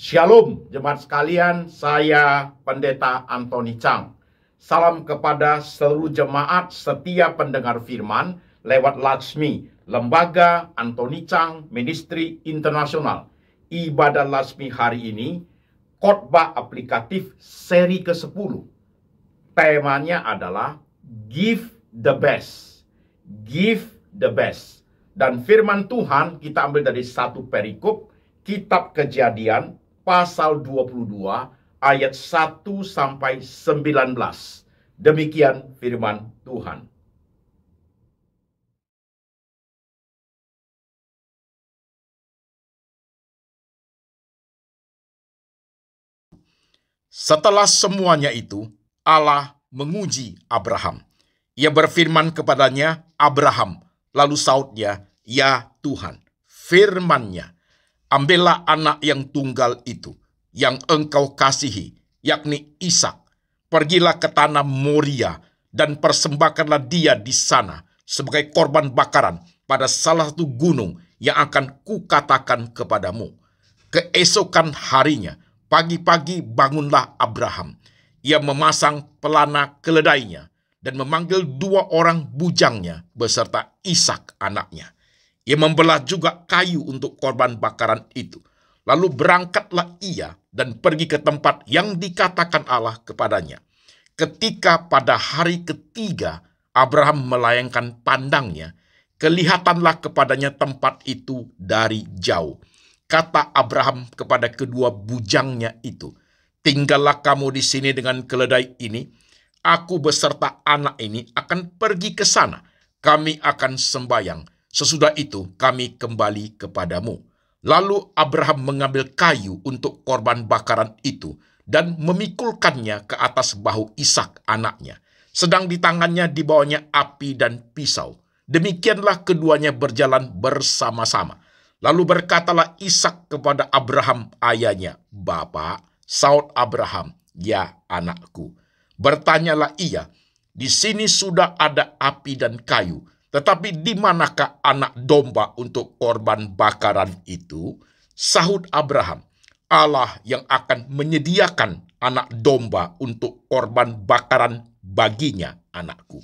Shalom jemaat sekalian, saya Pendeta Antoni Chang. Salam kepada seluruh jemaat setia pendengar firman lewat Latsmi, Lembaga Antoni Chang Ministry Internasional. Ibadah Latsmi hari ini, khotbah aplikatif seri ke-10. Temanya adalah Give the Best. Give the Best. Dan firman Tuhan kita ambil dari satu perikop, Kitab Kejadian, pasal 22 ayat 1 sampai 19. Demikian firman Tuhan. Setelah semuanya itu, Allah menguji Abraham. Ia berfirman kepadanya, Abraham. Lalu sautnya, ya Tuhan. Firman-Nya, ambillah anak yang tunggal itu, yang engkau kasihi, yakni Ishak. Pergilah ke tanah Moria, dan persembahkanlah dia di sana, sebagai korban bakaran, pada salah satu gunung yang akan kukatakan kepadamu. Keesokan harinya, pagi-pagi bangunlah Abraham. Ia memasang pelana keledainya, dan memanggil 2 orang bujangnya, beserta Ishak anaknya. Ia membelah juga kayu untuk korban bakaran itu. Lalu berangkatlah ia dan pergi ke tempat yang dikatakan Allah kepadanya. Ketika pada hari ketiga Abraham melayangkan pandangnya, kelihatanlah kepadanya tempat itu dari jauh. Kata Abraham kepada kedua bujangnya itu, tinggallah kamu di sini dengan keledai ini. Aku beserta anak ini akan pergi ke sana. Kami akan sembahyang. Sesudah itu kami kembali kepadamu. Lalu Abraham mengambil kayu untuk korban bakaran itu dan memikulkannya ke atas bahu Ishak anaknya. Sedang di tangannya dibawanya api dan pisau. Demikianlah keduanya berjalan bersama-sama. Lalu berkatalah Ishak kepada Abraham ayahnya, Bapa. Saut Abraham, ya anakku. Bertanyalah ia, di sini sudah ada api dan kayu, tetapi di manakah anak domba untuk korban bakaran itu? Sahut Abraham, Allah yang akan menyediakan anak domba untuk korban bakaran baginya, anakku.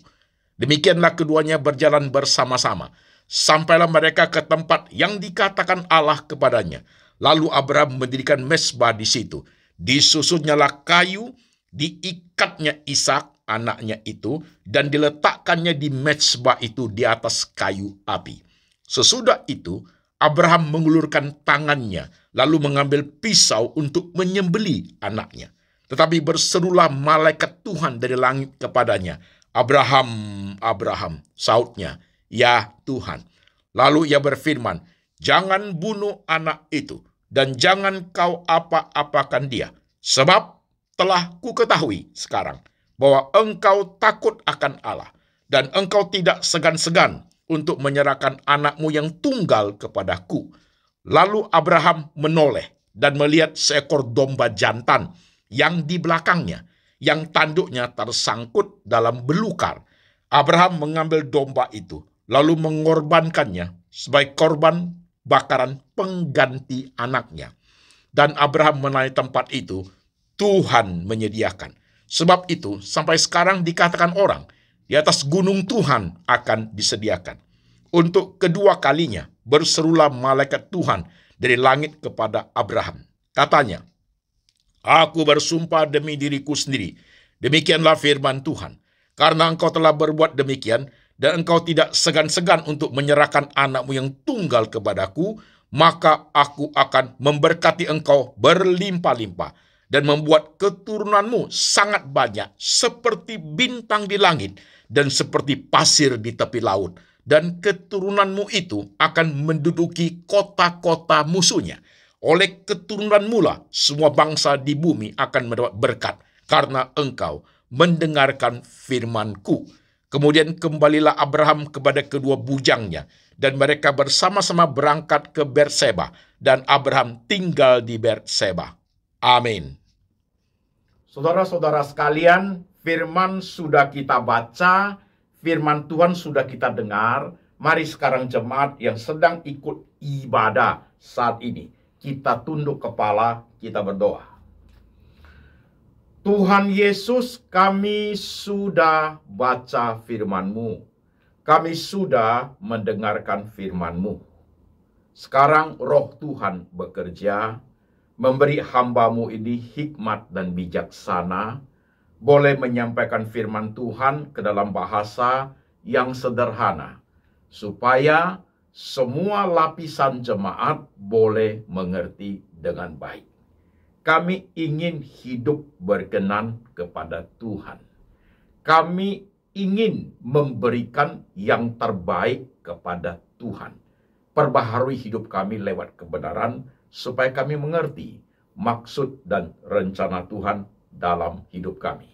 Demikianlah keduanya berjalan bersama-sama. Sampailah mereka ke tempat yang dikatakan Allah kepadanya. Lalu Abraham mendirikan mezbah di situ. Disusunnyalah kayu, diikatnya Ishak anaknya itu, dan diletakkannya di mezbah itu di atas kayu api. Sesudah itu, Abraham mengulurkan tangannya, lalu mengambil pisau untuk menyembelih anaknya. Tetapi berserulah malaikat Tuhan dari langit kepadanya, Abraham, Abraham, sautnya, ya Tuhan. Lalu ia berfirman, jangan bunuh anak itu, dan jangan kau apa-apakan dia, sebab telah kuketahui sekarang bahwa engkau takut akan Allah, dan engkau tidak segan-segan untuk menyerahkan anakmu yang tunggal kepadaku. Lalu Abraham menoleh dan melihat seekor domba jantan yang di belakangnya, yang tanduknya tersangkut dalam belukar. Abraham mengambil domba itu, lalu mengorbankannya sebagai korban bakaran pengganti anaknya. Dan Abraham menamai tempat itu, Tuhan menyediakan. Sebab itu, sampai sekarang dikatakan orang, di atas gunung Tuhan akan disediakan. Untuk kedua kalinya, berserulah malaikat Tuhan dari langit kepada Abraham. Katanya, aku bersumpah demi diriku sendiri. Demikianlah firman Tuhan. Karena engkau telah berbuat demikian, dan engkau tidak segan-segan untuk menyerahkan anakmu yang tunggal kepadaku, maka aku akan memberkati engkau berlimpah-limpah, dan membuat keturunanmu sangat banyak, seperti bintang di langit, dan seperti pasir di tepi laut. Dan keturunanmu itu akan menduduki kota-kota musuhnya. Oleh keturunanmu lah semua bangsa di bumi akan mendapat berkat, karena engkau mendengarkan firmanku. Kemudian kembalilah Abraham kepada kedua bujangnya, dan mereka bersama-sama berangkat ke Berseba, dan Abraham tinggal di Berseba. Amin. Saudara-saudara sekalian, firman sudah kita baca, firman Tuhan sudah kita dengar. Mari sekarang jemaat yang sedang ikut ibadah saat ini, kita tunduk kepala, kita berdoa. Tuhan Yesus, kami sudah baca firman-Mu. Kami sudah mendengarkan firman-Mu. Sekarang roh Tuhan bekerja, memberi hamba-Mu ini hikmat dan bijaksana, boleh menyampaikan firman Tuhan ke dalam bahasa yang sederhana, supaya semua lapisan jemaat boleh mengerti dengan baik. Kami ingin hidup berkenan kepada Tuhan. Kami ingin memberikan yang terbaik kepada Tuhan. Perbaharui hidup kami lewat kebenaran, supaya kami mengerti maksud dan rencana Tuhan dalam hidup kami.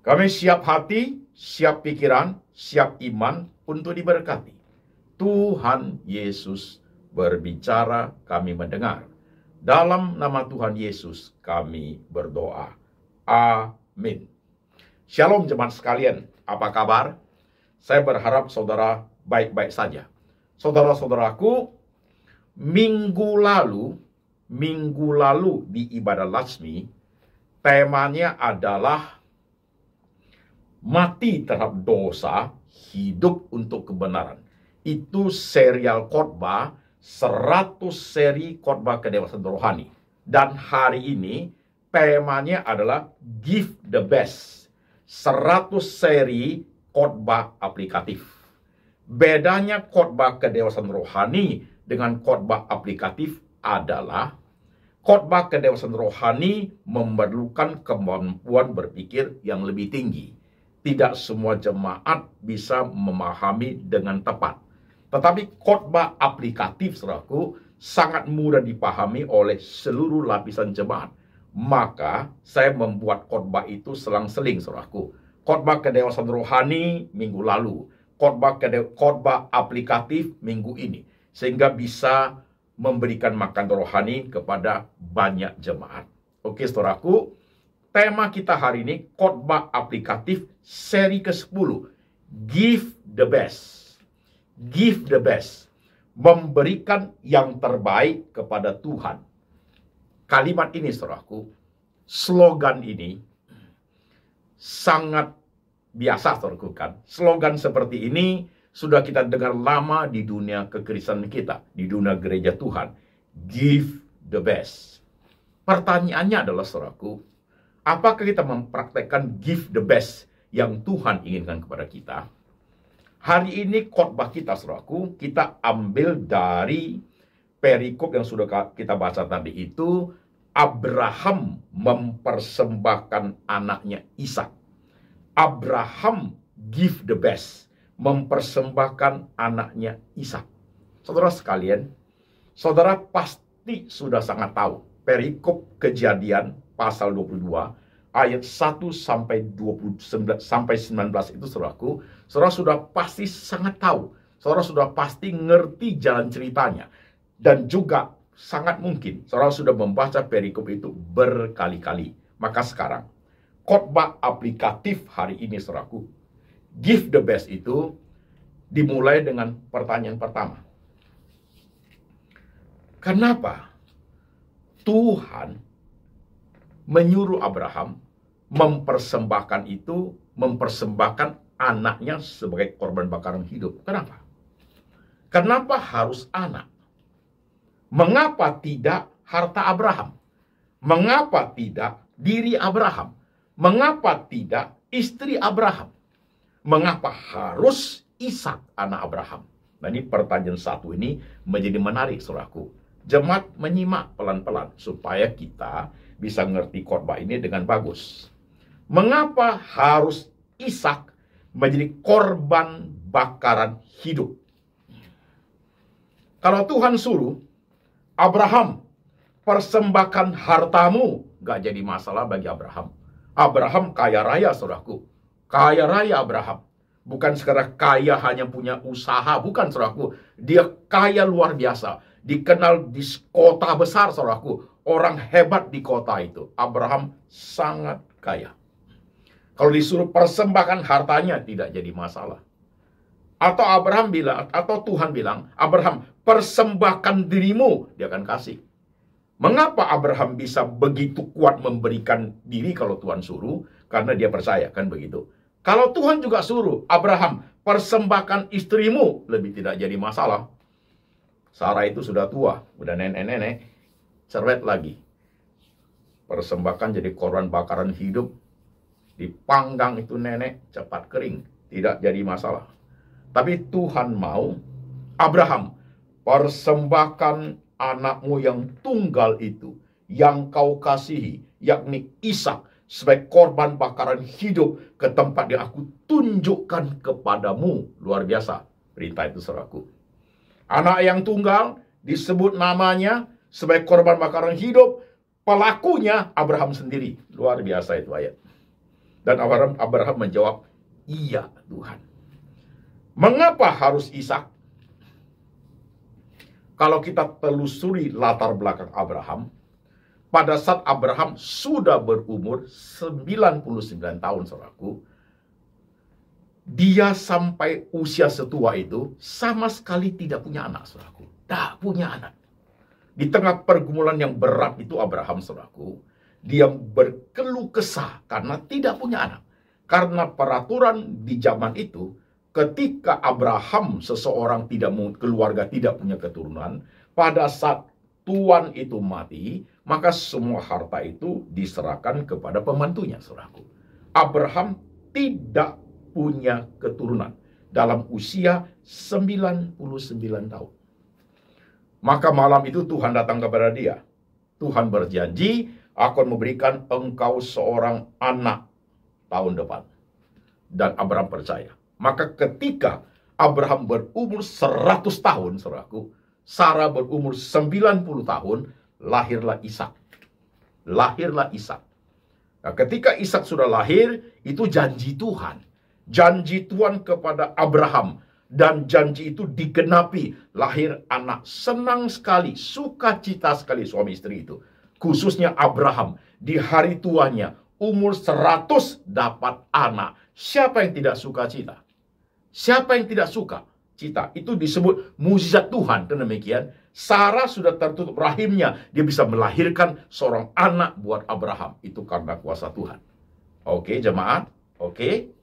Kami siap hati, siap pikiran, siap iman untuk diberkati. Tuhan Yesus berbicara, kami mendengar. Dalam nama Tuhan Yesus kami berdoa. Amin. Shalom jemaat sekalian, apa kabar? Saya berharap saudara baik-baik saja. Saudara-saudaraku, minggu lalu di ibadah Latsmi, temanya adalah mati terhadap dosa, hidup untuk kebenaran. Itu serial khotbah, 100 seri khotbah kedewasaan rohani. Dan hari ini temanya adalah Give the Best, 100 seri khotbah aplikatif. Bedanya khotbah kedewasaan rohani dengan khotbah aplikatif adalah khotbah kedewasaan rohani memerlukan kemampuan berpikir yang lebih tinggi. Tidak semua jemaat bisa memahami dengan tepat. Tetapi khotbah aplikatif, saudaraku, sangat mudah dipahami oleh seluruh lapisan jemaat. Maka saya membuat khotbah itu selang-seling, saudaraku. Khotbah kedewasaan rohani minggu lalu, khotbah aplikatif minggu ini, sehingga bisa memberikan makan rohani kepada banyak jemaat. Oke, saudaraku, tema kita hari ini khotbah aplikatif seri ke-10. Give the best. Give the best. Memberikan yang terbaik kepada Tuhan. Kalimat ini, saudaraku, slogan ini sangat biasa, saudaraku, kan. Slogan seperti ini sudah kita dengar lama di dunia kekristenan kita, di dunia gereja Tuhan. Give the best. Pertanyaannya adalah, saudaraku, apakah kita mempraktekkan give the best yang Tuhan inginkan kepada kita? Hari ini khotbah kita, saudaraku, kita ambil dari perikop yang sudah kita baca tadi itu. Abraham mempersembahkan anaknya Ishak. Abraham give the best, mempersembahkan anaknya Ishak. Saudara sekalian, saudara pasti sudah sangat tahu perikop Kejadian pasal 22 ayat 1 sampai 19 itu, saudaraku, saudara sudah pasti sangat tahu. Saudara sudah pasti ngerti jalan ceritanya. Dan juga sangat mungkin saudara sudah membaca perikop itu berkali-kali. Maka sekarang, khotbah aplikatif hari ini, saudaraku, give the best itu dimulai dengan pertanyaan pertama. Kenapa Tuhan menyuruh Abraham mempersembahkan anaknya sebagai korban bakaran hidup? Kenapa? Kenapa harus anak? Mengapa tidak harta Abraham? Mengapa tidak diri Abraham? Mengapa tidak istri Abraham? Mengapa harus Ishak anak Abraham? Nah, ini pertanyaan satu ini menjadi menarik, saudaraku. Jemaat menyimak pelan-pelan supaya kita bisa ngerti khotbah ini dengan bagus. Mengapa harus Ishak menjadi korban bakaran hidup? Kalau Tuhan suruh, Abraham, persembahkan hartamu, gak jadi masalah bagi Abraham. Abraham kaya raya, saudaraku. Kaya raya Abraham. Bukan sekedar kaya hanya punya usaha, bukan, saudaraku. Dia kaya luar biasa. Dikenal di kota besar, saudaraku. Orang hebat di kota itu. Abraham sangat kaya. Kalau disuruh persembahkan hartanya, tidak jadi masalah. Atau Tuhan bilang, Abraham, persembahkan dirimu, dia akan kasih. Mengapa Abraham bisa begitu kuat memberikan diri kalau Tuhan suruh? Karena dia percaya, kan begitu. Kalau Tuhan juga suruh, Abraham, persembahkan istrimu, lebih tidak jadi masalah. Sarah itu sudah tua, udah nenek-nenek, cerewet lagi. Persembahkan jadi korban bakaran hidup, dipanggang itu nenek, cepat kering, tidak jadi masalah. Tapi Tuhan mau, Abraham, persembahkan anakmu yang tunggal itu, yang kau kasihi, yakni Ishak, sebagai korban bakaran hidup ke tempat yang aku tunjukkan kepadamu. Luar biasa perintah itu, saudaraku. Anak yang tunggal disebut namanya sebagai korban bakaran hidup, pelakunya Abraham sendiri. Luar biasa itu ayat. Dan Abraham menjawab, iya Tuhan. Mengapa harus Ishak? Kalau kita telusuri latar belakang Abraham, pada saat Abraham sudah berumur 99 tahun, saudaraku, dia sampai usia setua itu sama sekali tidak punya anak, saudaraku. Tak punya anak. Di tengah pergumulan yang berat itu Abraham, saudaraku, dia berkeluh kesah karena tidak punya anak. Karena peraturan di zaman itu, ketika Abraham, seseorang keluarga tidak punya keturunan, pada saat tuan itu mati, maka semua harta itu diserahkan kepada pembantunya, saudaraku. Abraham tidak punya keturunan dalam usia 99 tahun. Maka malam itu Tuhan datang kepada dia. Tuhan berjanji akan memberikan engkau seorang anak tahun depan. Dan Abraham percaya. Maka ketika Abraham berumur 100 tahun, saudaraku, Sarah berumur 90 tahun, lahirlah Ishak. Lahirlah Ishak. Nah, ketika Ishak sudah lahir, itu janji Tuhan. Janji Tuhan kepada Abraham. Dan janji itu digenapi. Lahir anak. Senang sekali, sukacita sekali suami istri itu. Khususnya Abraham. Di hari tuanya, umur 100 dapat anak. Siapa yang tidak suka cita? Siapa yang tidak suka cita? Itu disebut mukjizat Tuhan. Dan demikian, Sarah sudah tertutup rahimnya. Dia bisa melahirkan seorang anak buat Abraham. Itu karena kuasa Tuhan. Oke, jemaat. Oke.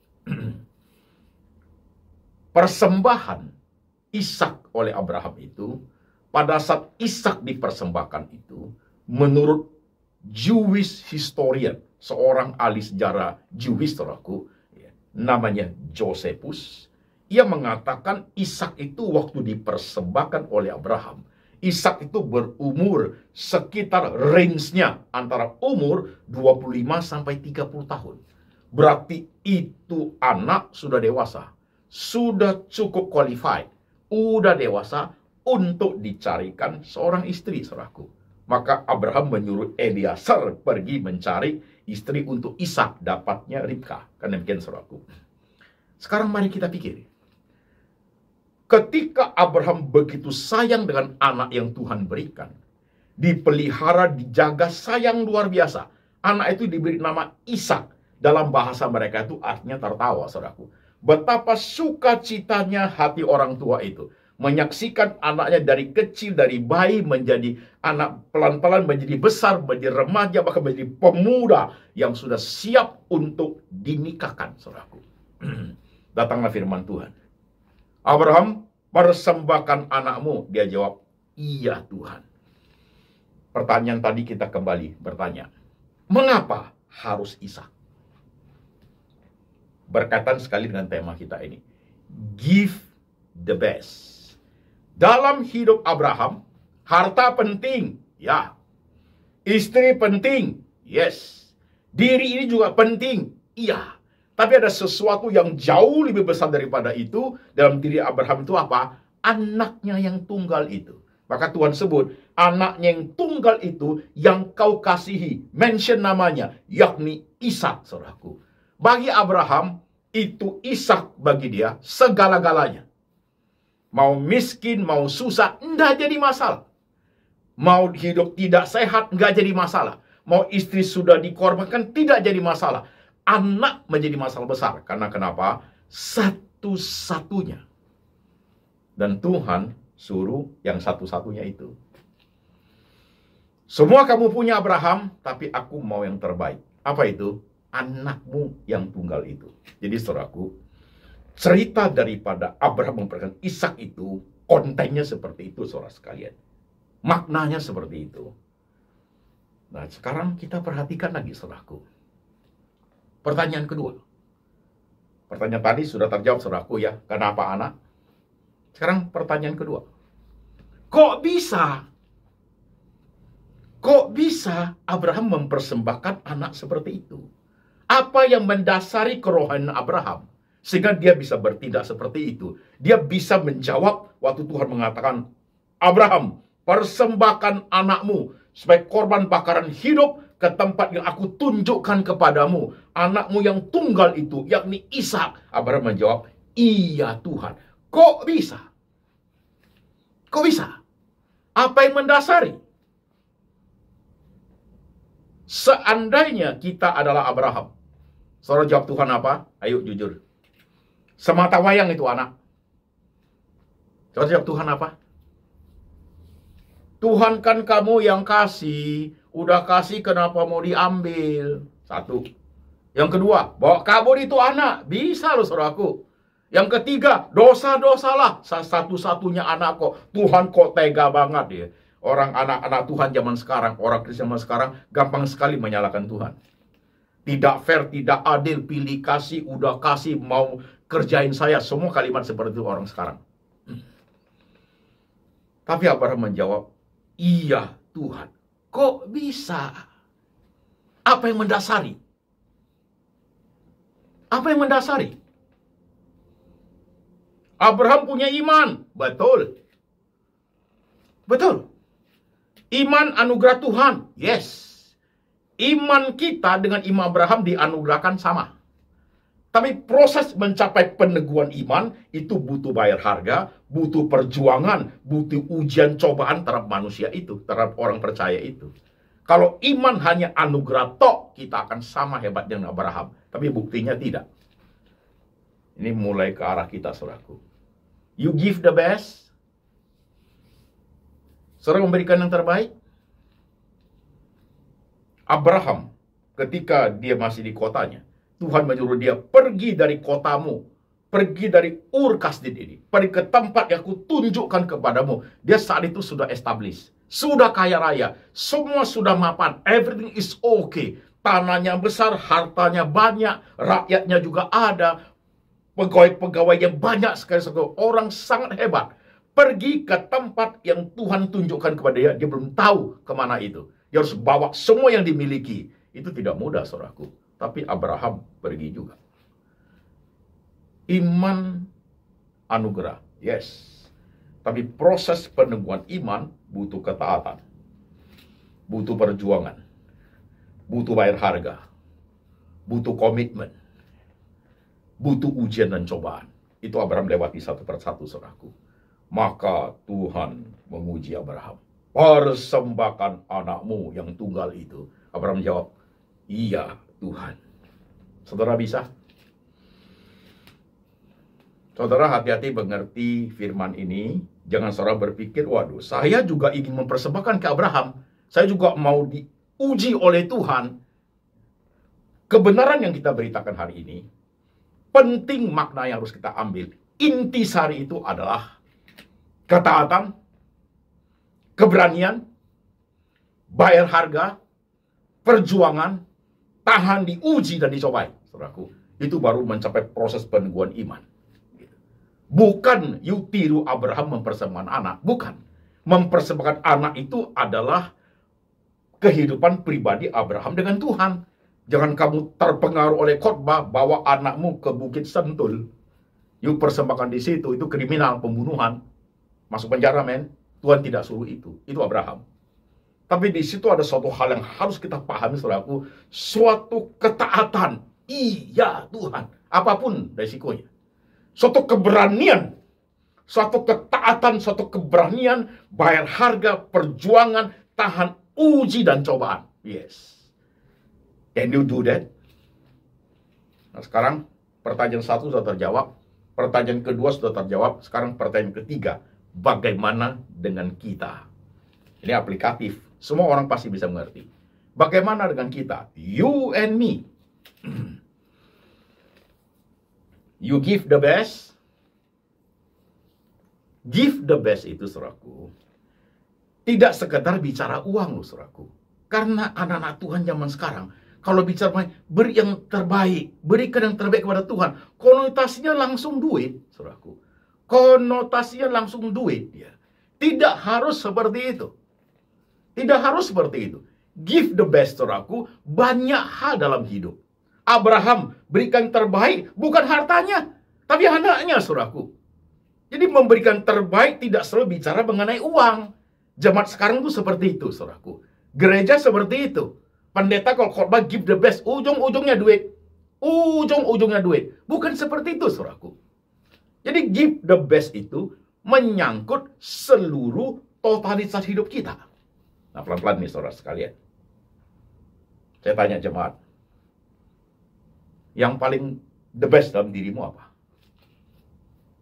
Persembahan Ishak oleh Abraham itu, pada saat Ishak dipersembahkan itu, menurut Jewish historian, seorang ahli sejarah Jewish, saudaraku, namanya Josephus, ia mengatakan Ishak itu waktu dipersembahkan oleh Abraham, Ishak itu berumur sekitar range-nya antara umur 25 sampai 30 tahun. Berarti itu anak sudah dewasa, sudah cukup qualified, sudah dewasa untuk dicarikan seorang istri, saudaraku. Maka Abraham menyuruh Eliezer pergi mencari istri untuk Ishak, dapatnya Ribka. Kan demikian, saudaraku. Sekarang mari kita pikir. Ketika Abraham begitu sayang dengan anak yang Tuhan berikan, dipelihara, dijaga, sayang luar biasa. Anak itu diberi nama Ishak. Dalam bahasa mereka itu artinya tertawa, saudaraku. Betapa sukacitanya hati orang tua itu. Menyaksikan anaknya dari kecil, dari bayi menjadi anak, pelan-pelan menjadi besar, menjadi remaja, bahkan menjadi pemuda yang sudah siap untuk dinikahkan, saudaraku. Datanglah firman Tuhan. Abraham, persembahkan anakmu. Dia jawab, iya Tuhan. Pertanyaan tadi kita kembali bertanya, mengapa harus Ishak? Berkaitan sekali dengan tema kita ini. Give the best. Dalam hidup Abraham, harta penting, ya. Istri penting, yes. Diri ini juga penting, iya. Tapi ada sesuatu yang jauh lebih besar daripada itu dalam diri Abraham itu apa? Anaknya yang tunggal itu. Maka Tuhan sebut, anaknya yang tunggal itu yang kau kasihi. Mention namanya, yakni Ishak, saudaraku. Bagi Abraham, itu Ishak bagi dia segala-galanya. Mau miskin, mau susah, enggak jadi masalah. Mau hidup tidak sehat, enggak jadi masalah. Mau istri sudah dikorbankan, tidak jadi masalah. Anak menjadi masalah besar. Karena kenapa? Satu-satunya. Dan Tuhan suruh yang satu-satunya itu. Semua kamu punya Abraham, tapi aku mau yang terbaik. Apa itu? Anakmu yang tunggal itu. Jadi saudaraku, cerita daripada Abraham memperkenalkan Ishak itu, kontennya seperti itu saudara sekalian. Maknanya seperti itu. Nah, sekarang kita perhatikan lagi saudaraku. Pertanyaan kedua. Pertanyaan tadi sudah terjawab saudaraku ya, kenapa anak? Sekarang pertanyaan kedua. Kok bisa Abraham mempersembahkan anak seperti itu? Apa yang mendasari kerohanian Abraham sehingga dia bisa bertindak seperti itu? Dia bisa menjawab waktu Tuhan mengatakan, Abraham, persembahkan anakmu sebagai korban bakaran hidup ke tempat yang aku tunjukkan kepadamu. Anakmu yang tunggal itu, yakni Ishak. Abraham menjawab, iya Tuhan. Kok bisa? Kok bisa? Apa yang mendasari? Seandainya kita adalah Abraham, saudara jawab Tuhan apa? Ayo jujur. Semata wayang itu anak. Saudara jawab Tuhan apa? Tuhan kan kamu yang kasih. Udah kasih kenapa mau diambil? Satu. Yang kedua, bawa kabur itu anak. Bisa loh saudaraku. Yang ketiga, dosa-dosalah. Satu-satunya anak kok. Tuhan kok tega banget ya. Orang anak-anak Tuhan zaman sekarang, orang Kristen zaman sekarang, gampang sekali menyalahkan Tuhan. Tidak fair, tidak adil, pilih kasih, udah kasih, mau kerjain saya. Semua kalimat seperti itu orang sekarang. Tapi Abraham menjawab, iya Tuhan. Kok bisa? Apa yang mendasari? Apa yang mendasari? Abraham punya iman. Betul. Betul. Iman anugerah Tuhan. Yes. Iman kita dengan iman Abraham dianugerahkan sama. Tapi proses mencapai peneguhan iman itu butuh bayar harga, butuh perjuangan, butuh ujian cobaan terhadap manusia itu, terhadap orang percaya itu. Kalau iman hanya anugerah tok, kita akan sama hebat dengan Abraham. Tapi buktinya tidak. Ini mulai ke arah kita, saudaraku. You give the best. Saudara memberikan yang terbaik. Abraham, ketika dia masih di kotanya, Tuhan menyuruh dia pergi dari kotamu, pergi dari Ur Kasdin ini, pergi ke tempat yang aku tunjukkan kepadamu. Dia saat itu sudah established, sudah kaya raya, semua sudah mapan, everything is okay. Tanahnya besar, hartanya banyak, rakyatnya juga ada, pegawai-pegawai yang banyak sekali, orang sangat hebat. Pergi ke tempat yang Tuhan tunjukkan kepada dia. Dia belum tahu kemana itu. Dia harus bawa semua yang dimiliki. Itu tidak mudah, saudaraku. Tapi Abraham pergi juga. Iman anugerah. Yes. Tapi proses peneguhan iman butuh ketaatan. Butuh perjuangan. Butuh bayar harga. Butuh komitmen. Butuh ujian dan cobaan. Itu Abraham lewati satu persatu, saudaraku. Maka Tuhan menguji Abraham. Persembahkan anakmu yang tunggal itu. Abraham jawab, iya Tuhan. Saudara bisa? Saudara hati-hati mengerti firman ini. Jangan saudara berpikir, waduh, saya juga ingin mempersembahkan ke Abraham. Saya juga mau diuji oleh Tuhan. Kebenaran yang kita beritakan hari ini, penting makna yang harus kita ambil. Intisari itu adalah ketaatan, keberanian, bayar harga, perjuangan, tahan diuji dan dicobai. Saudaraku, itu baru mencapai proses peneguhan iman. Bukan you tiru Abraham mempersembahkan anak. Bukan. Mempersembahkan anak itu adalah kehidupan pribadi Abraham dengan Tuhan. Jangan kamu terpengaruh oleh khotbah bawa anakmu ke Bukit Sentul. You persembahkan di situ, itu kriminal, pembunuhan. Masuk penjara, men. Tuhan tidak suruh itu. Itu Abraham. Tapi di situ ada suatu hal yang harus kita pahami, saudaraku. Suatu ketaatan. Iya, Tuhan. Apapun resikonya. Suatu keberanian. Suatu ketaatan, suatu keberanian. Bayar harga, perjuangan, tahan uji dan cobaan. Yes. Can you do that? Nah, sekarang pertanyaan satu sudah terjawab. Pertanyaan kedua sudah terjawab. Sekarang pertanyaan ketiga. Bagaimana dengan kita? Ini aplikatif. Semua orang pasti bisa mengerti. Bagaimana dengan kita? You and me. You give the best. Give the best itu, saudaraku, tidak sekedar bicara uang loh, saudaraku. Karena anak-anak Tuhan zaman sekarang, kalau bicara beri yang terbaik, berikan yang terbaik kepada Tuhan, konotasinya langsung duit, saudaraku. Konotasinya langsung duit, ya. Tidak harus seperti itu. Tidak harus seperti itu. Give the best, saudaraku, banyak hal dalam hidup. Abraham berikan terbaik, bukan hartanya, tapi anaknya, saudaraku. Jadi memberikan terbaik tidak selalu bicara mengenai uang. Zaman sekarang itu seperti itu, saudaraku. Gereja seperti itu. Pendeta kalau khotbah give the best, ujung-ujungnya duit. Ujung-ujungnya duit. Bukan seperti itu, saudaraku. Jadi give the best itu menyangkut seluruh totalitas hidup kita. Nah, pelan-pelan nih, saudara sekalian. Saya tanya jemaat. Yang paling the best dalam dirimu apa?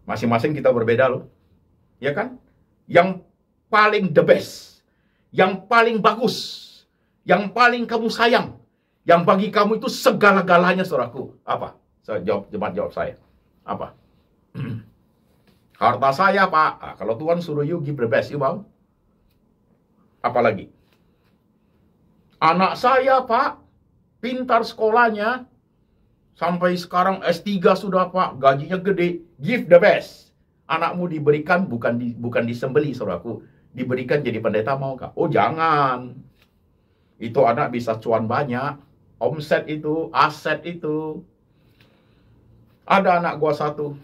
Masing-masing kita berbeda loh. Ya kan? Yang paling the best, yang paling bagus, yang paling kamu sayang, yang bagi kamu itu segala-galanya, saudaraku. Apa? Saya jawab, jawab saya. Apa? Harta saya, Pak. Nah, kalau Tuhan suruh you give the best, you mau? Apalagi? Anak saya, Pak. Pintar sekolahnya. Sampai sekarang S3 sudah, Pak. Gajinya gede. Give the best. Anakmu diberikan bukan disembeli, saudaraku. Diberikan jadi pendeta, mau kah? Oh, jangan. Itu anak bisa cuan banyak. Omset itu, aset itu. Ada anak gua satu.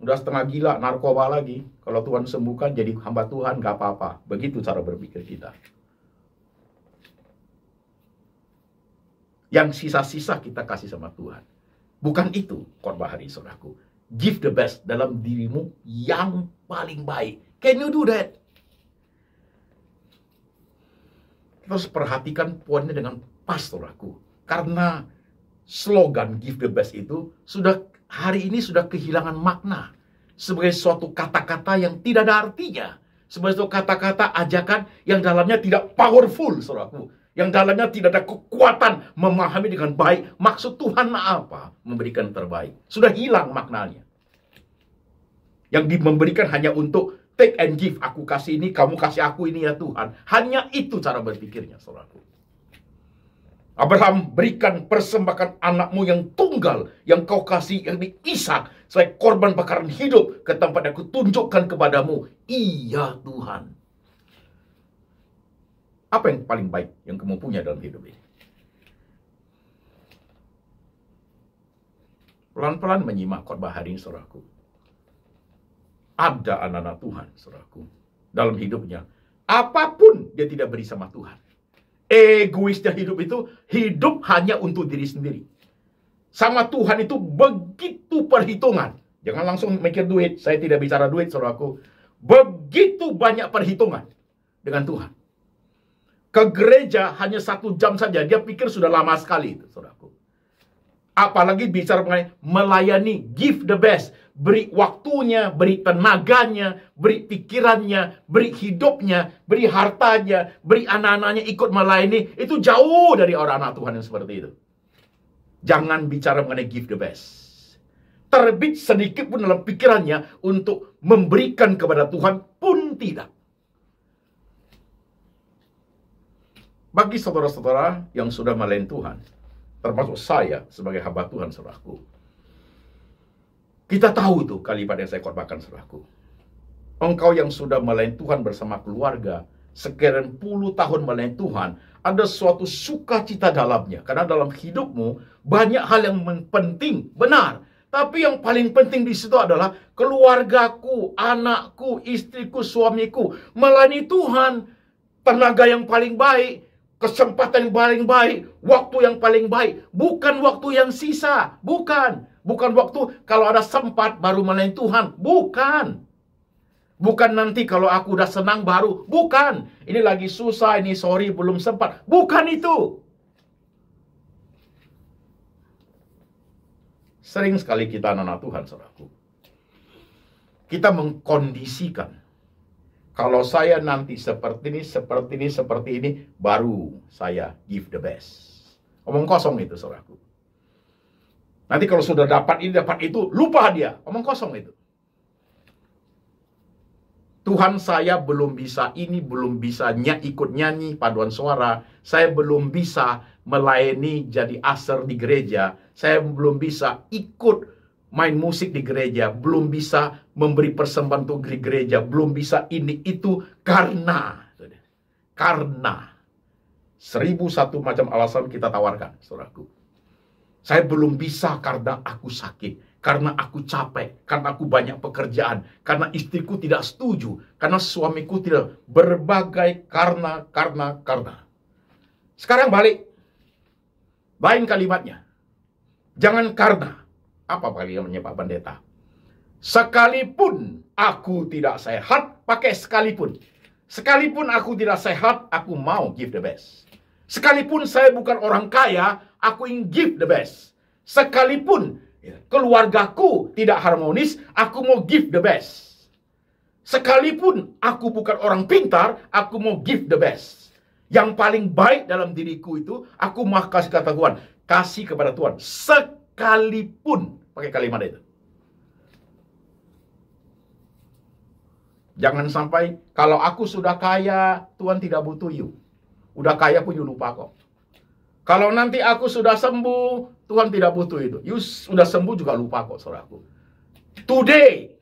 Udah setengah gila, narkoba lagi. Kalau Tuhan sembuhkan jadi hamba Tuhan, gak apa-apa. Begitu cara berpikir kita. Yang sisa-sisa kita kasih sama Tuhan. Bukan itu khotbah hari, saudaraku. Give the best dalam dirimu yang paling baik. Can you do that? Kita harus perhatikan poinnya dengan pas, saudaraku. Karena slogan give the best itu sudah hari ini sudah kehilangan makna. Sebagai suatu kata-kata yang tidak ada artinya. Sebagai suatu kata-kata ajakan yang dalamnya tidak powerful, saudaraku. Yang dalamnya tidak ada kekuatan memahami dengan baik maksud Tuhan apa, memberikan terbaik. Sudah hilang maknanya. Yang memberikan hanya untuk take and give. Aku kasih ini, kamu kasih aku ini ya Tuhan. Hanya itu cara berpikirnya, saudaraku. Abraham, berikan persembahkan anakmu yang tunggal, yang kau kasih, yang Ishak, sebagai korban bakaran hidup ke tempat yang kutunjukkan kepadamu. Iya Tuhan. Apa yang paling baik yang kamu punya dalam hidup ini? Pelan-pelan menyimak khotbah hari ini, saudaraku. Ada anak-anak Tuhan, saudaraku, dalam hidupnya. Apapun dia tidak beri sama Tuhan. Egoisnya hidup itu, hidup hanya untuk diri sendiri. Sama Tuhan itu begitu perhitungan. Jangan langsung mikir duit. Saya tidak bicara duit, saudaraku. Begitu banyak perhitungan dengan Tuhan. Ke gereja hanya 1 jam saja, dia pikir sudah lama sekali itu, saudaraku. Apalagi bicara mengenai melayani, give the best. Beri waktunya, beri tenaganya, beri pikirannya, beri hidupnya, beri hartanya, beri anak-anaknya ikut melayani. Itu jauh dari orang anak Tuhan yang seperti itu. Jangan bicara mengenai give the best. Terbit sedikit pun dalam pikirannya untuk memberikan kepada Tuhan pun tidak. Bagi saudara-saudara yang sudah melayani Tuhan, termasuk saya sebagai hamba Tuhan, saudaraku, kita tahu itu kalimat yang saya khotbahkan, saudaraku. Engkau yang sudah melayani Tuhan bersama keluarga, sekian puluh tahun melayani Tuhan, ada suatu sukacita dalamnya. Karena dalam hidupmu banyak hal yang penting, benar. Tapi yang paling penting di situ adalah keluargaku, anakku, istriku, suamiku melayani Tuhan. Tenaga yang paling baik, kesempatan yang paling baik, waktu yang paling baik, bukan waktu yang sisa, bukan waktu kalau ada sempat baru melayani Tuhan, bukan nanti kalau aku udah senang baru, bukan, ini lagi susah, ini sorry belum sempat, bukan itu. Sering sekali kita anak-anak Tuhan, saudaraku, kita mengkondisikan Kalau saya nanti seperti ini, seperti ini, seperti ini, baru saya give the best. Omong kosong itu, saudaraku. Nanti kalau sudah dapat ini, dapat itu, lupa dia. Omong kosong itu. Tuhan, saya belum bisa ini, belum bisa ikut nyanyi paduan suara. Saya belum bisa melayani jadi usher di gereja. Saya belum bisa ikut main musik di gereja, belum bisa memberi persembahan untuk gereja, belum bisa ini itu karena 1001 macam alasan kita tawarkan, saudaraku. Saya belum bisa karena aku sakit, karena aku capek, karena aku banyak pekerjaan, karena istriku tidak setuju, karena suamiku tidak, berbagai karena. Sekarang balik, lain kalimatnya. Jangan karena. Apa kalimatnya Pak Pendeta? Sekalipun aku tidak sehat, pakai sekalipun. Sekalipun aku tidak sehat, aku mau give the best. Sekalipun saya bukan orang kaya, aku ingin give the best. Sekalipun keluargaku tidak harmonis, aku mau give the best. Sekalipun aku bukan orang pintar, aku mau give the best. Yang paling baik dalam diriku itu, aku mau kasih kata Tuhan. Kasih kepada Tuhan. Sekalipun, pakai kalimat itu. Jangan sampai, kalau aku sudah kaya, Tuhan tidak butuh you. Udah kaya pun you lupa kok. Kalau nanti aku sudah sembuh, Tuhan tidak butuh itu. You sudah sembuh juga lupa kok, saudaraku. Today,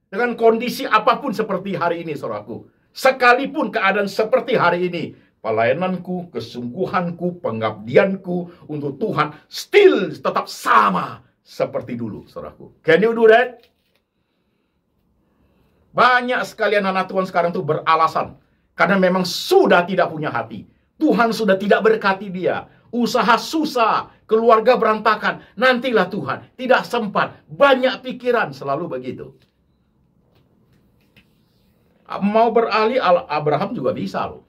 dengan kondisi apapun seperti hari ini, saudaraku. Sekalipun keadaan seperti hari ini, pelayananku, kesungguhanku, pengabdianku untuk Tuhan still tetap sama seperti dulu, saudaraku. Can you do that? Banyak sekali anak Tuhan sekarang tuh beralasan karena memang sudah tidak punya hati. Tuhan sudah tidak berkati dia. Usaha susah, keluarga berantakan. Nantilah Tuhan, tidak sempat. Banyak pikiran, selalu begitu. Mau beralih, Abraham juga bisa loh.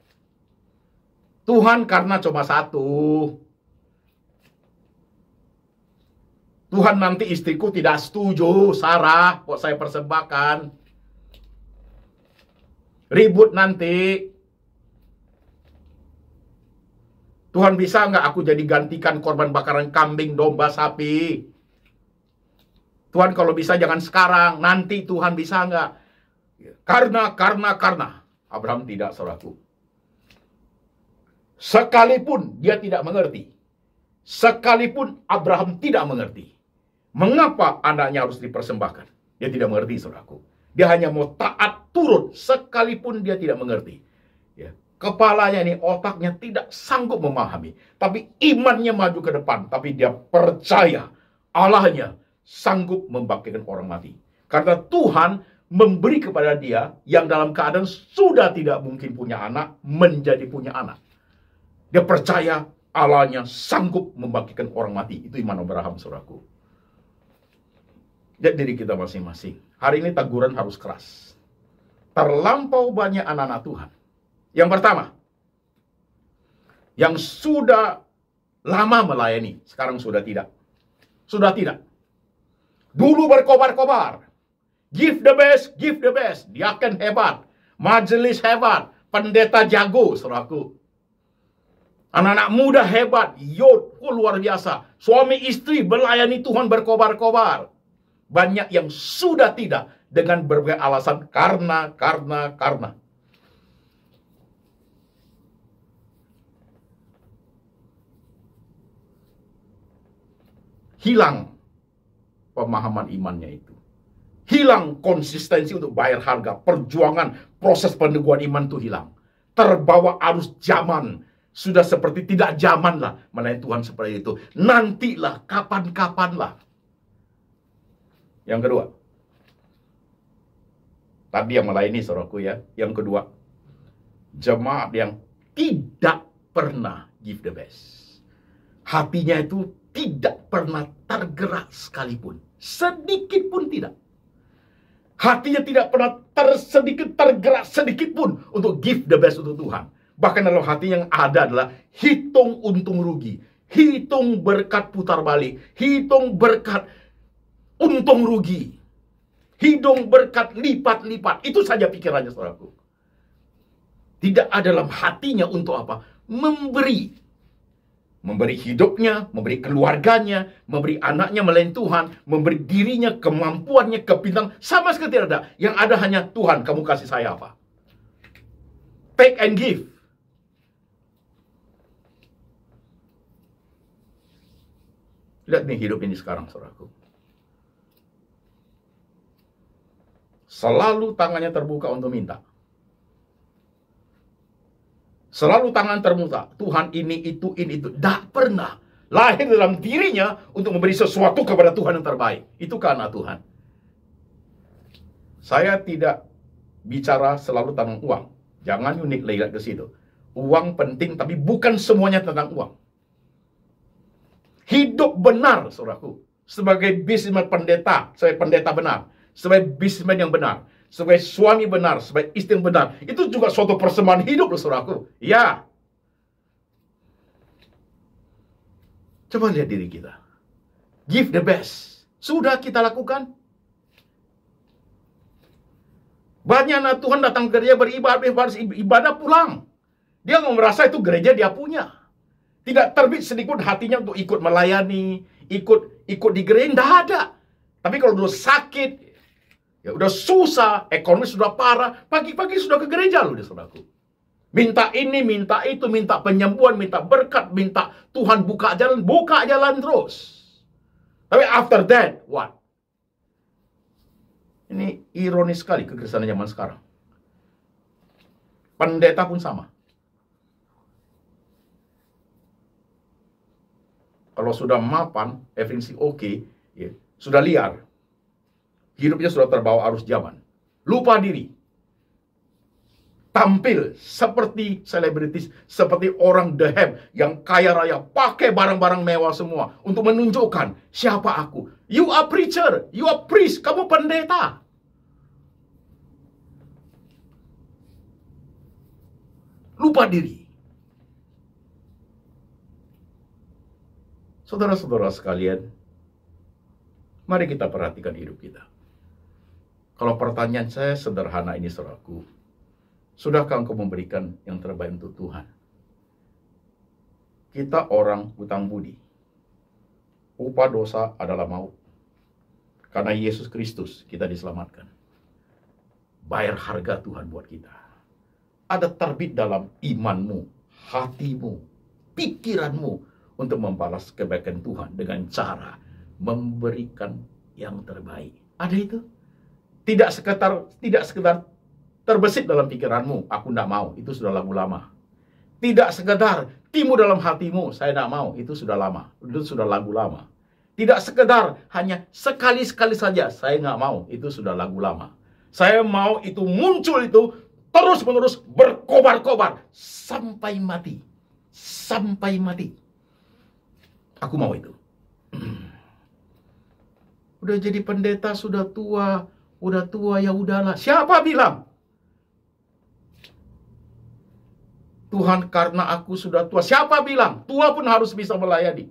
Tuhan karena cuma satu. Tuhan, nanti istriku tidak setuju, Sarah, kok saya persembahkan. Ribut nanti. Tuhan, bisa nggak aku jadi gantikan korban bakaran kambing, domba, sapi? Tuhan, kalau bisa jangan sekarang, nanti Tuhan bisa nggak? Karena. Abraham tidak, saudaraku. Sekalipun dia tidak mengerti. Sekalipun Abraham tidak mengerti. Mengapa anaknya harus dipersembahkan? Dia tidak mengerti, saudaraku. Dia hanya mau taat turun. Sekalipun dia tidak mengerti. Ya. Kepalanya ini, otaknya tidak sanggup memahami. Tapi imannya maju ke depan. Tapi dia percaya Allahnya sanggup membangkitkan orang mati. Karena Tuhan memberi kepada dia yang dalam keadaan sudah tidak mungkin punya anak, menjadi punya anak. Dia percaya Allahnya sanggup membangkitkan orang mati. Itu iman Abraham, saudaraku. Lihat diri kita masing-masing. Hari ini teguran harus keras. Terlampau banyak anak-anak Tuhan. Yang pertama, yang sudah lama melayani, sekarang sudah tidak. Sudah tidak. Dulu berkobar-kobar. Give the best, give the best. Diaken hebat. Majelis hebat. Pendeta jago, saudaraku. Anak-anak muda hebat, yod, luar biasa. Suami istri melayani Tuhan berkobar-kobar. Banyak yang sudah tidak dengan berbagai alasan karena. Hilang pemahaman imannya itu. Hilang konsistensi untuk bayar harga, perjuangan, proses peneguhan iman itu hilang. Terbawa arus zaman. Sudah seperti tidak zaman lah melayani Tuhan seperti itu. Nantilah, kapan-kapan lah. Yang kedua. Tadi yang melayani, saudaraku ya. Yang kedua. Jemaat yang tidak pernah give the best. Hatinya itu tidak pernah tergerak sekalipun. Sedikit pun tidak. Hatinya tidak pernah tergerak sedikit pun untuk give the best untuk Tuhan. Bahkan dalam hati yang ada adalah hitung untung rugi. Hitung berkat putar balik. Hitung berkat untung rugi. Hitung berkat lipat-lipat. Itu saja pikirannya, saudaraku. Tidak ada dalam hatinya untuk apa? Memberi. Memberi hidupnya, memberi keluarganya, memberi anaknya melayan Tuhan, memberi dirinya, kemampuannya, kepintaran. Sama sekali tidak ada. Yang ada hanya Tuhan, kamu kasih saya apa? Take and give. Lihat nih hidup ini sekarang, saudaraku. Selalu tangannya terbuka untuk minta. Selalu tangan terbuka. Tuhan ini, itu, ini, itu. Tidak pernah lahir dalam dirinya untuk memberi sesuatu kepada Tuhan yang terbaik. Itu karena Tuhan. Saya tidak bicara selalu tentang uang. Jangan unik lihat ke situ. Uang penting, tapi bukan semuanya tentang uang. Hidup benar, saudaraku. Sebagai bisnismen pendeta, sebagai pendeta benar. Sebagai bisnismen yang benar. Sebagai suami benar, sebagai istri yang benar. Itu juga suatu persembahan hidup loh, saudaraku. Ya. Coba lihat diri kita. Give the best. Sudah kita lakukan. Banyak anak Tuhan datang ke gereja beribadah pulang. Dia nggak merasa itu gereja dia punya. Tidak terbit sedikit hatinya untuk ikut melayani, ikut di gereja, tidak ada. Tapi kalau udah sakit, ya udah susah, ekonomi sudah parah, pagi-pagi sudah ke gereja loh, saudaraku. Minta ini, minta itu, minta penyembuhan, minta berkat, minta Tuhan buka jalan terus. Tapi after that, what? Ini ironis sekali kekristenan zaman sekarang. Pendeta pun sama. Kalau sudah mapan, everything oke, ya, sudah liar. Hidupnya sudah terbawa arus zaman. Lupa diri. Tampil seperti selebritis, seperti orang dehem yang kaya raya, pakai barang-barang mewah semua untuk menunjukkan siapa aku. You are preacher, you are priest, kamu pendeta. Lupa diri. Saudara-saudara sekalian, mari kita perhatikan hidup kita. Kalau pertanyaan saya sederhana ini, saudaraku, sudahkah engkau memberikan yang terbaik untuk Tuhan? Kita orang hutang budi. Upah dosa adalah maut. Karena Yesus Kristus kita diselamatkan. Bayar harga Tuhan buat kita. Ada terbit dalam imanmu, hatimu, pikiranmu untuk membalas kebaikan Tuhan dengan cara memberikan yang terbaik. Ada itu? Tidak sekedar terbesit dalam pikiranmu, aku tidak mau, itu sudah lagu lama. Tidak sekedar timbul dalam hatimu, saya tidak mau, itu sudah lama, itu sudah lagu lama. Tidak sekedar hanya sekali-sekali saja, saya nggak mau, itu sudah lagu lama. Saya mau itu muncul itu terus-menerus berkobar-kobar sampai mati. Sampai mati. Aku mau itu. Udah jadi pendeta, sudah tua ya udahlah. Siapa bilang? Tuhan, karena aku sudah tua. Siapa bilang? Tua pun harus bisa melayani.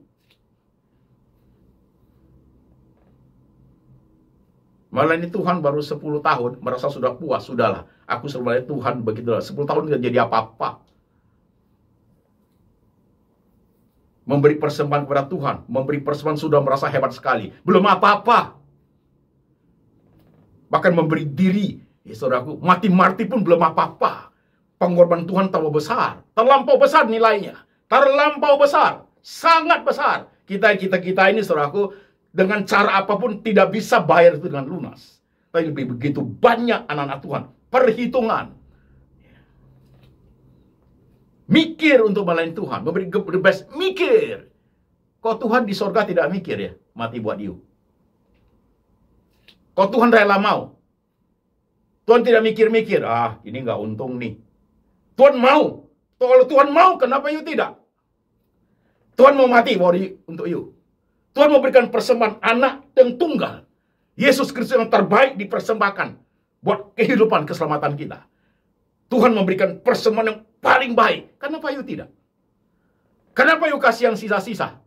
Malah ini Tuhan baru 10 tahun, merasa sudah puas, sudahlah. Aku sudah melayani Tuhan begitulah. 10 tahun tidak jadi apa-apa. Memberi persembahan kepada Tuhan, memberi persembahan sudah merasa hebat sekali. Belum apa-apa. Bahkan memberi diri, ya saudaraku, mati-mati pun belum apa-apa. Pengorbanan Tuhan terlalu besar. Terlampau besar nilainya. Terlampau besar. Sangat besar. Kita ini saudaraku, dengan cara apapun tidak bisa bayar itu dengan lunas. Tapi begitu banyak anak-anak Tuhan. Perhitungan. Mikir untuk melayani Tuhan. Memberi the best. Mikir. Kok Tuhan di sorga tidak mikir ya? Mati buat you. Kok Tuhan rela mau? Tuhan tidak mikir-mikir. Ah, ini nggak untung nih. Tuhan mau. Kalau Tuhan mau, kenapa you tidak? Tuhan mau mati untuk you. Tuhan memberikan persembahan anak yang tunggal. Yesus Kristus yang terbaik dipersembahkan buat kehidupan keselamatan kita. Tuhan memberikan persembahan yang paling baik. Kenapa you tidak? Kenapa you kasih yang sisa-sisa?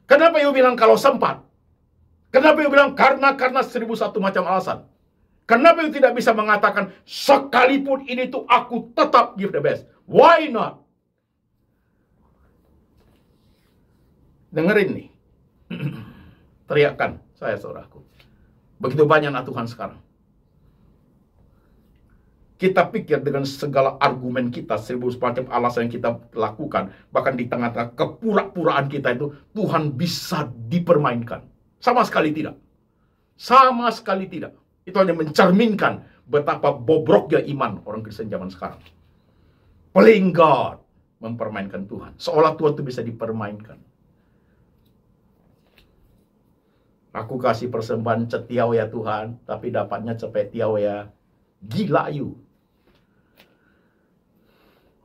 Kenapa you bilang kalau sempat? Kenapa you bilang karena 1001 macam alasan? Kenapa you tidak bisa mengatakan, sekalipun ini tuh aku tetap give the best? Why not? Dengerin nih. Teriakan saya, saudaraku. Begitu banyak anak Tuhan sekarang. Kita pikir dengan segala argumen kita, seribu macam alasan yang kita lakukan, bahkan di tengah-tengah kepura-puraan kita itu, Tuhan bisa dipermainkan. Sama sekali tidak. Sama sekali tidak. Itu hanya mencerminkan betapa bobroknya iman orang Kristen zaman sekarang. Playing God, mempermainkan Tuhan. Seolah Tuhan itu bisa dipermainkan. Aku kasih persembahan cetiau ya Tuhan, tapi dapatnya cepetiau ya. Gila you.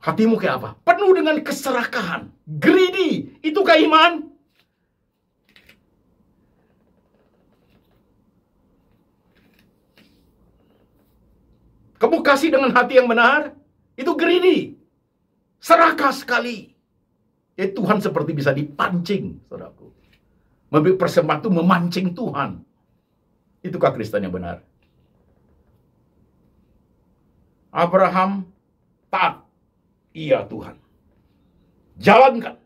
Hatimu kayak apa? Penuh dengan keserakahan. Greedy. Itukah iman? Kamu kasih dengan hati yang benar? Itu greedy. Serakah sekali. Ya Tuhan seperti bisa dipancing, saudaraku. Memberi persembahan itu memancing Tuhan. Itukah Kristen yang benar? Abraham taat. Iya Tuhan. Jalankan.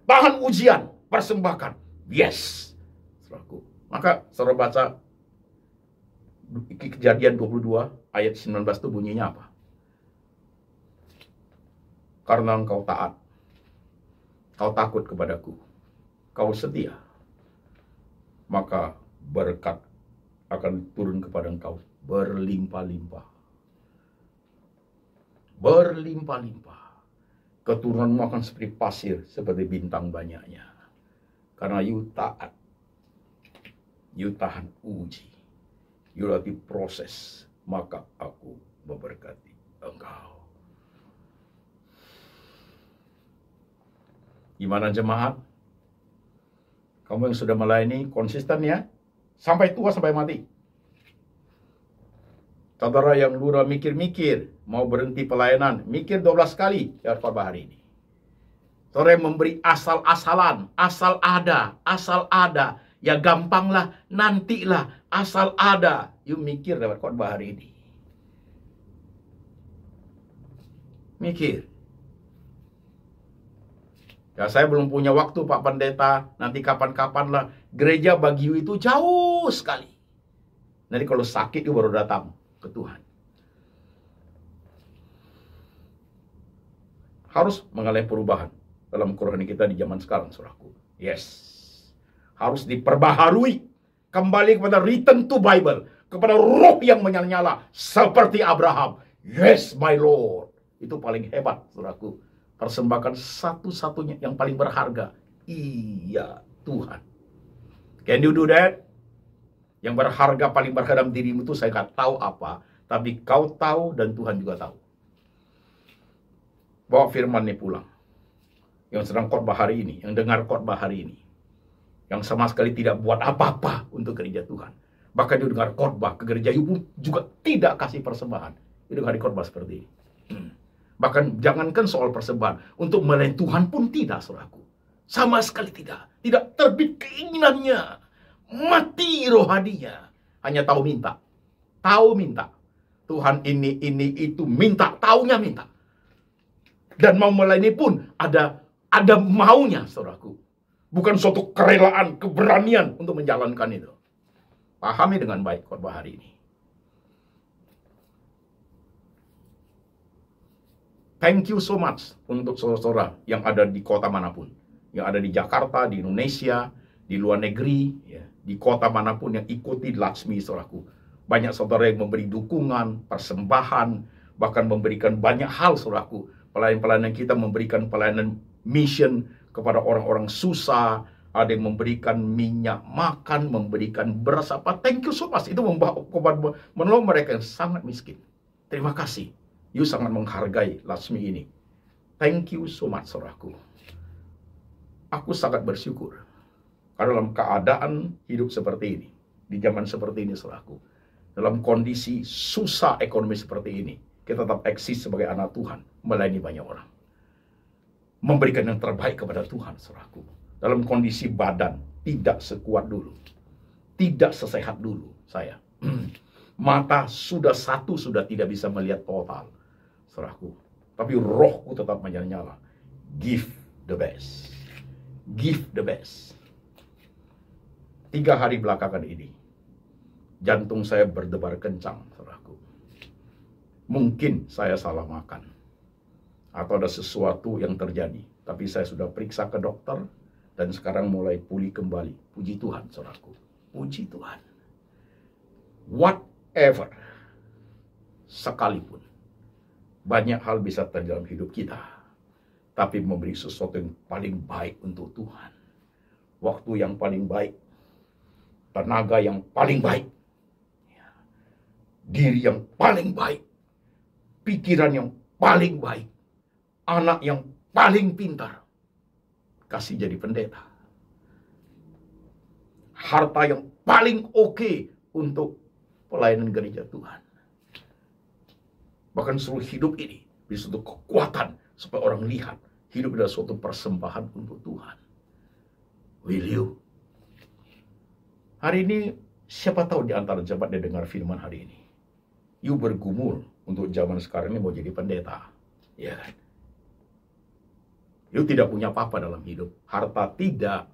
Tahan ujian. Persembahkan. Yes. Saudaraku. Maka saudara baca Kejadian 22 ayat 19 itu bunyinya apa? Karena engkau taat. Kau takut kepadaku. Kau setia. Maka berkat akan turun kepada engkau berlimpah-limpah. Berlimpah-limpah. Keturunanmu akan seperti pasir, seperti bintang banyaknya. Karena you taat. You tahan uji. You latih proses. Maka aku memberkati engkau. Gimana jemaat? Kamu yang sudah melayani konsisten ya. Sampai tua, sampai mati. Saudara yang dulu mikir-mikir, mau berhenti pelayanan, mikir 12 kali ya khotbah hari ini. Saudara yang memberi asal-asalan, asal ada, ya gampanglah, nantilah, asal ada. Yuk mikir lewat khotbah hari ini. Mikir. Ya saya belum punya waktu Pak Pendeta, nanti kapan-kapan lah. Gereja bagi you itu jauh sekali. Nanti kalau sakit you baru datang ke Tuhan. Harus mengalami perubahan dalam kerohanian kita di zaman sekarang, saudaraku. Yes. Harus diperbaharui. Kembali kepada return to Bible. Kepada roh yang menyala-nyala. Seperti Abraham. Yes, my Lord. Itu paling hebat, saudaraku. Persembahkan satu-satunya yang paling berharga. Iya, Tuhan. Can you do that? Yang berharga, paling berharga dalam dirimu itu saya nggak tahu apa. Tapi kau tahu dan Tuhan juga tahu. Bawa firman ini pulang. Yang sedang khotbah hari ini. Yang dengar khotbah hari ini. Yang sama sekali tidak buat apa-apa untuk gereja Tuhan. Bahkan dia dengar khotbah ke gereja pun juga tidak kasih persembahan. Dia dengar khotbah seperti ini. Bahkan jangankan soal persembahan. Untuk melayani Tuhan pun tidak, saudaraku. Sama sekali tidak. Tidak terbit keinginannya. Mati rohaninya. Hanya tahu minta. Tahu minta. Tuhan ini, itu. Minta. Taunya minta. Dan mau melayani pun ada maunya, saudaraku. Bukan suatu kerelaan, keberanian untuk menjalankan itu. Pahami dengan baik khotbah hari ini. Thank you so much untuk saudara-saudara yang ada di kota manapun. Yang ada di Jakarta, di Indonesia, di luar negeri, ya, di kota manapun yang ikuti Laksmi, saudaraku. Banyak saudara yang memberi dukungan, persembahan, bahkan memberikan banyak hal, saudaraku. Pelayan-pelayan kita memberikan pelayanan mission kepada orang-orang susah. Ada yang memberikan minyak makan, memberikan beras apa. Thank you so much. Itu menolong mereka yang sangat miskin. Terima kasih. You sangat menghargai Laksmi ini. Thank you so much, saudaraku. Aku sangat bersyukur. Karena dalam keadaan hidup seperti ini, di zaman seperti ini, saudaraku, dalam kondisi susah ekonomi seperti ini, kita tetap eksis sebagai anak Tuhan, melayani banyak orang. Memberikan yang terbaik kepada Tuhan, saudaraku. Dalam kondisi badan, tidak sekuat dulu. Tidak sesehat dulu saya. Mata sudah satu, sudah tidak bisa melihat total, saudaraku. Tapi rohku tetap menyala-nyala. Give the best. Give the best. 3 hari belakangan ini, jantung saya berdebar kencang, saudaraku. Mungkin saya salah makan. Atau ada sesuatu yang terjadi. Tapi saya sudah periksa ke dokter. Dan sekarang mulai pulih kembali. Puji Tuhan, saudaraku. Puji Tuhan. Whatever. Sekalipun. Banyak hal bisa terjadi dalam hidup kita. Tapi memberi sesuatu yang paling baik untuk Tuhan. Waktu yang paling baik. Tenaga yang paling baik. Diri yang paling baik. Pikiran yang paling baik. Anak yang paling pintar. Kasih jadi pendeta. Harta yang paling oke untuk pelayanan gereja Tuhan. Bahkan seluruh hidup ini bisa suatu kekuatan supaya orang lihat hidup adalah suatu persembahan untuk Tuhan. Will you? Hari ini siapa tahu di antara jemaat dia dengar firman hari ini. You bergumul untuk zaman sekarang ini mau jadi pendeta. Ya kan? You tidak punya apa-apa dalam hidup. Harta tidak.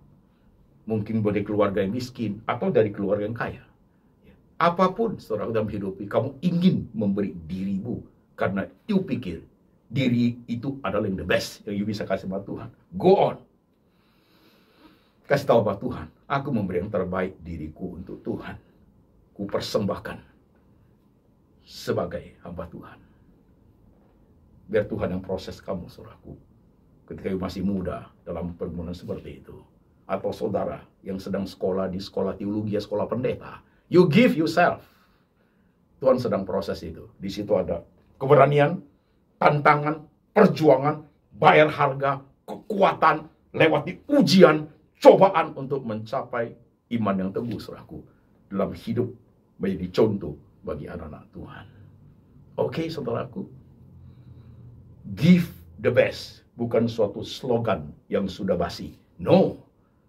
Mungkin dari keluarga yang miskin. Atau dari keluarga yang kaya. Apapun saudara dalam hidup, kamu ingin memberi dirimu. Karena you pikir diri itu adalah yang the best. Yang you bisa kasih sama Tuhan. Go on. Kasih tahu sama Tuhan. Aku memberi yang terbaik diriku untuk Tuhan. Ku persembahkan. Sebagai hamba Tuhan. Biar Tuhan yang proses kamu, saudaraku. Ketika masih muda dalam pergumulan seperti itu. Atau saudara yang sedang sekolah di sekolah teologi, sekolah pendeta. You give yourself. Tuhan sedang proses itu. Di situ ada keberanian, tantangan, perjuangan, bayar harga, kekuatan, lewati ujian, cobaan untuk mencapai iman yang teguh, saudaraku. Dalam hidup menjadi contoh bagi anak-anak Tuhan. Oke, saudaraku. Give the best. Bukan suatu slogan yang sudah basi. No.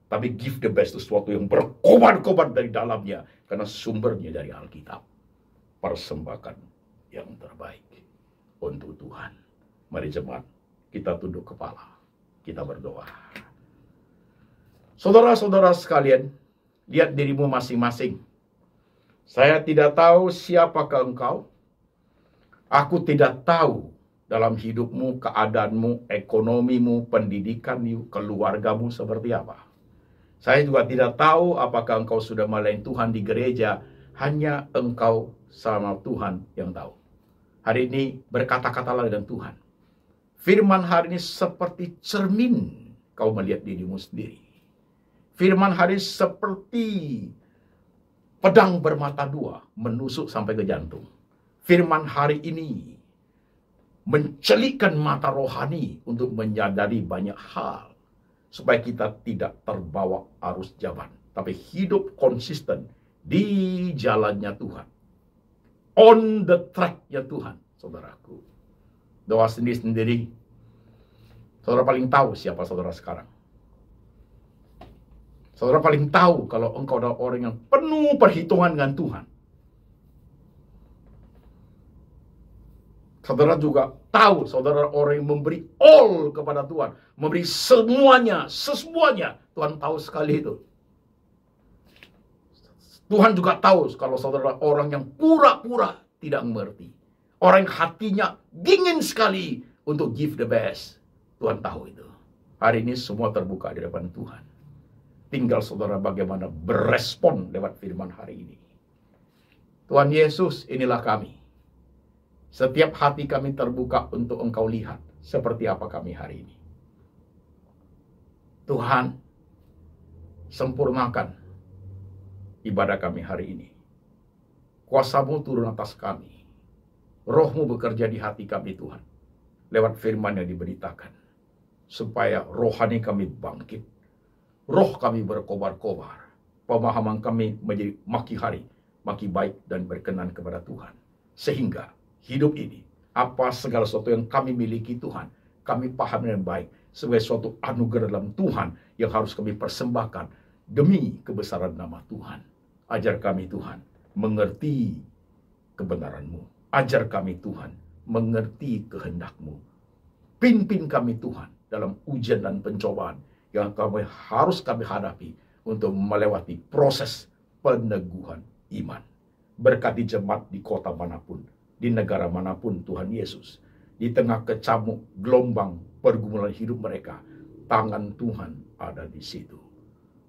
Tapi give the best itu sesuatu yang berkobar-kobar dari dalamnya. Karena sumbernya dari Alkitab. Persembahkan yang terbaik untuk Tuhan. Mari jemaat, kita tunduk kepala. Kita berdoa. Saudara-saudara sekalian, lihat dirimu masing-masing. Saya tidak tahu siapakah engkau. Aku tidak tahu dalam hidupmu, keadaanmu, ekonomimu, pendidikanmu, keluargamu seperti apa. Saya juga tidak tahu apakah engkau sudah melayani Tuhan di gereja. Hanya engkau sama Tuhan yang tahu. Hari ini berkata-katalah dengan Tuhan. Firman hari ini seperti cermin kau melihat dirimu sendiri. Firman hari ini seperti pedang bermata dua menusuk sampai ke jantung. Firman hari ini mencelikkan mata rohani untuk menyadari banyak hal. Supaya kita tidak terbawa arus zaman. Tapi hidup konsisten di jalannya Tuhan. On the track-nya Tuhan, saudaraku. Doa sendiri-sendiri. Saudara paling tahu siapa saudara sekarang. Saudara paling tahu kalau engkau adalah orang yang penuh perhitungan dengan Tuhan. Saudara juga tahu, saudara orang yang memberi all kepada Tuhan. Memberi semuanya. Tuhan tahu sekali itu. Tuhan juga tahu kalau saudara orang yang pura-pura tidak mengerti. Orang yang hatinya dingin sekali untuk give the best. Tuhan tahu itu. Hari ini semua terbuka di depan Tuhan. Tinggal saudara bagaimana berespon lewat firman hari ini. Tuhan Yesus, inilah kami. Setiap hati kami terbuka untuk engkau lihat seperti apa kami hari ini. Tuhan, sempurnakan ibadah kami hari ini. Kuasa-Mu turun atas kami. Roh-Mu bekerja di hati kami Tuhan. Lewat firman yang diberitakan. Supaya rohani kami bangkit. Roh kami berkobar-kobar. Pemahaman kami menjadi makin hari makin baik dan berkenan kepada Tuhan. Sehingga hidup ini, apa segala sesuatu yang kami miliki Tuhan, kami paham dengan baik sebagai suatu anugerah dalam Tuhan yang harus kami persembahkan demi kebesaran nama Tuhan. Ajar kami Tuhan mengerti kebenaran-Mu. Ajar kami Tuhan mengerti kehendak-Mu. Pimpin kami Tuhan dalam ujian dan pencobaan yang harus kami hadapi untuk melewati proses peneguhan iman. Berkati jemaat di kota manapun, di negara manapun Tuhan Yesus. Di tengah kecamuk gelombang pergumulan hidup mereka, tangan Tuhan ada di situ.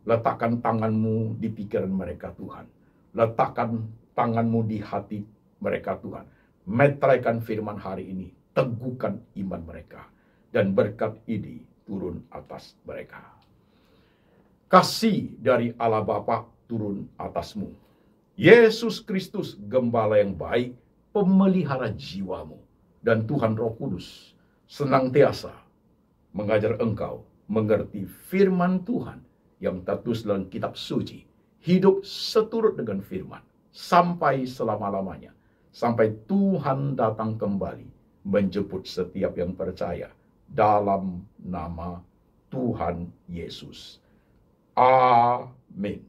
Letakkan tangan-Mu di pikiran mereka Tuhan. Letakkan tangan-Mu di hati mereka Tuhan. Meteraikan firman hari ini. Teguhkan iman mereka. Dan berkat ini turun atas mereka. Kasih dari Allah Bapa turun atas-Mu. Yesus Kristus, Gembala yang baik, pemelihara jiwamu. Dan Tuhan Roh Kudus senantiasa mengajar engkau mengerti firman Tuhan yang tertulis dalam kitab suci. Hidup seturut dengan firman sampai selama-lamanya. Sampai Tuhan datang kembali menjemput setiap yang percaya dalam nama Tuhan Yesus. Amin.